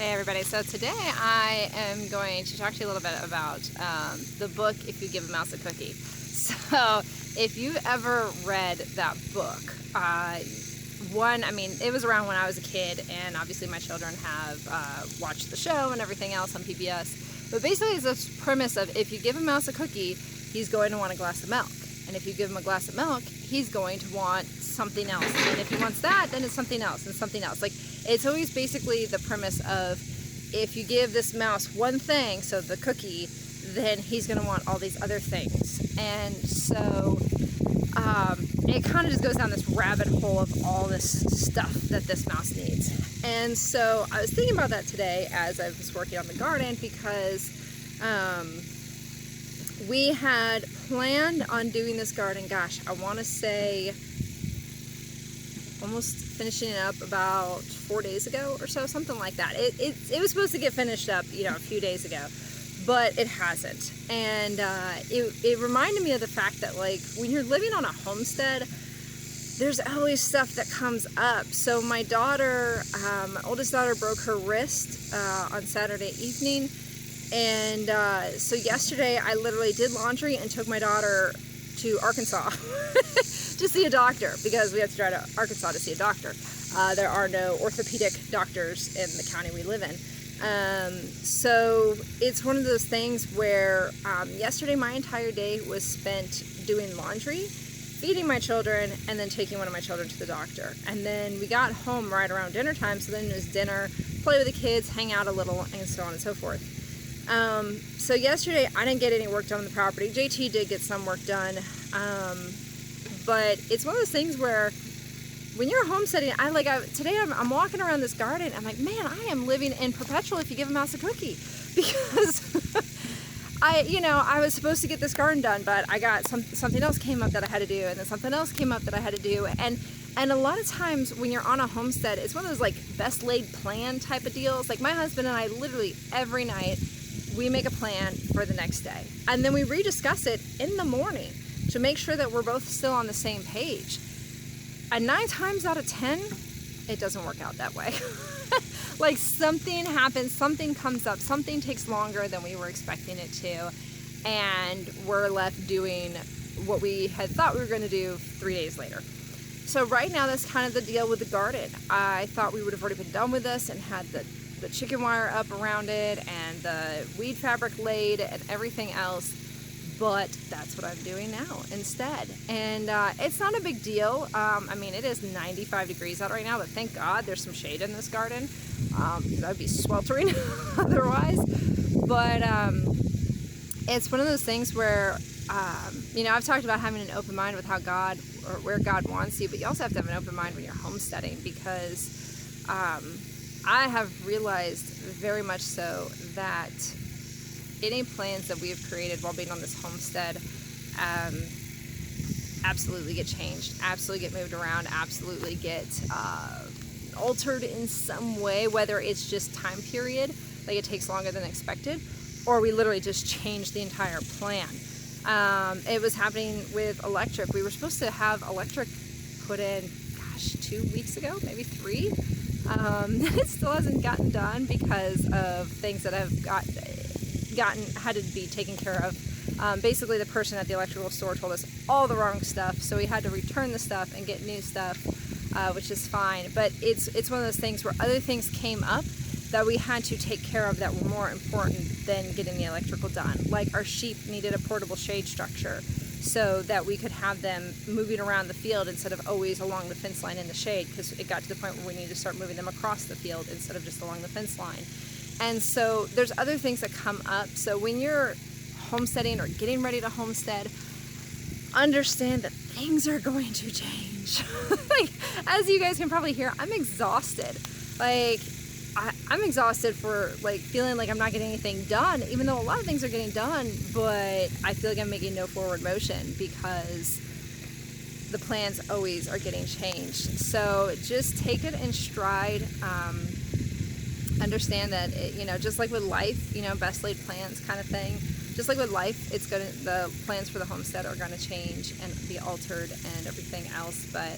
Hey everybody, so today I am going to talk to you a little bit about the book If You Give a Mouse a Cookie. So if you ever read that book, it was around when I was a kid, and obviously my children have watched the show and everything else on PBS. But basically it's this premise of if you give a mouse a cookie, he's going to want a glass of milk. And if you give him a glass of milk, he's going to want something else. And if he wants that, then it's something else and something else. Like, it's always basically the premise of if you give this mouse one thing, so the cookie, then he's going to want all these other things. And so it kind of just goes down this rabbit hole of all this stuff that this mouse needs. And so I was thinking about that today as I was working on the garden, because we had planned on doing this garden, gosh, I want to say almost finishing it up about 4 days ago or so, something like that. It was supposed to get finished up, a few days ago, but it hasn't. And it reminded me of the fact that, like, when you're living on a homestead, there's always stuff that comes up. So my daughter, my oldest daughter, broke her wrist on Saturday evening. And so yesterday I literally did laundry and took my daughter to Arkansas to see a doctor, because we have to drive to Arkansas to see a doctor. There are no orthopedic doctors in the county we live in. So it's one of those things where yesterday my entire day was spent doing laundry, feeding my children, and then taking one of my children to the doctor. And then we got home right around dinner time, so then it was dinner, play with the kids, hang out a little, and so on and so forth. So yesterday I didn't get any work done on the property. JT did get some work done, but it's one of those things where when you're homesteading, today I'm walking around this garden, I'm like, man, I am living in perpetual If You Give a Mouse a Cookie, because I was supposed to get this garden done, but I got something else came up that I had to do, and then something else came up that I had to do, and a lot of times when you're on a homestead, it's one of those like best laid plan type of deals. Like, my husband and I literally every night we make a plan for the next day, and then we rediscuss it in the morning to make sure that we're both still on the same page. And 9 times out of 10, it doesn't work out that way. Like, something happens, something comes up, something takes longer than we were expecting it to, and we're left doing what we had thought we were going to do 3 days later. So right now, that's kind of the deal with the garden. I thought we would have already been done with this and had the chicken wire up around it and the weed fabric laid and everything else, but that's what I'm doing now instead. And it's not a big deal. It is 95 degrees out right now, but thank God there's some shade in this garden. I'd be sweltering otherwise. But it's one of those things where I've talked about having an open mind with how God, or where God wants you, but you also have to have an open mind when you're homesteading, because I have realized very much so that any plans that we have created while being on this homestead absolutely get changed, absolutely get moved around, absolutely get altered in some way, whether it's just time period, like it takes longer than expected, or we literally just change the entire plan. It was happening with electric. We were supposed to have electric put in, 2 weeks ago, maybe 3. It still hasn't gotten done because of things that have had to be taken care of. Basically, the person at the electrical store told us all the wrong stuff, so we had to return the stuff and get new stuff, which is fine. But it's one of those things where other things came up that we had to take care of that were more important than getting the electrical done. Like, our sheep needed a portable shade structure so that we could have them moving around the field instead of always along the fence line in the shade, because it got to the point where we needed to start moving them across the field instead of just along the fence line. And so there's other things that come up. So when you're homesteading or getting ready to homestead, understand that things are going to change. Like, as you guys can probably hear, I'm exhausted. Like, I'm exhausted for feeling like I'm not getting anything done, even though a lot of things are getting done, but I feel like I'm making no forward motion because the plans always are getting changed. So just take it in stride. Understand that just like with life, best laid plans kind of thing. Just like with life, the plans for the homestead are going to change and be altered and everything else. But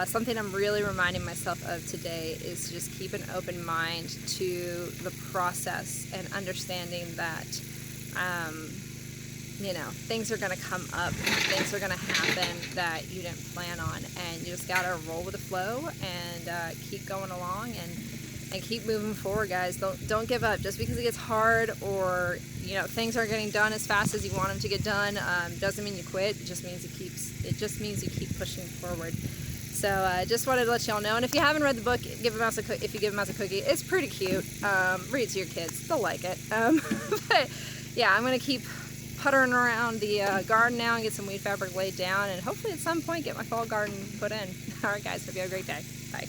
Something I'm really reminding myself of today is to just keep an open mind to the process and understanding that, you know, things are going to come up, things are going to happen that you didn't plan on, and you just got to roll with the flow and keep going along and keep moving forward, guys. Don't give up. Just because it gets hard, or you know things aren't getting done as fast as you want them to get done, doesn't mean you quit. It just means you keep pushing forward. So just wanted to let y'all know. And if you haven't read the book, if you give a mouse a cookie, it's pretty cute. Read it to your kids; they'll like it. But yeah, I'm gonna keep puttering around the garden now and get some weed fabric laid down, and hopefully at some point get my fall garden put in. All right, guys. Hope you have a great day. Bye.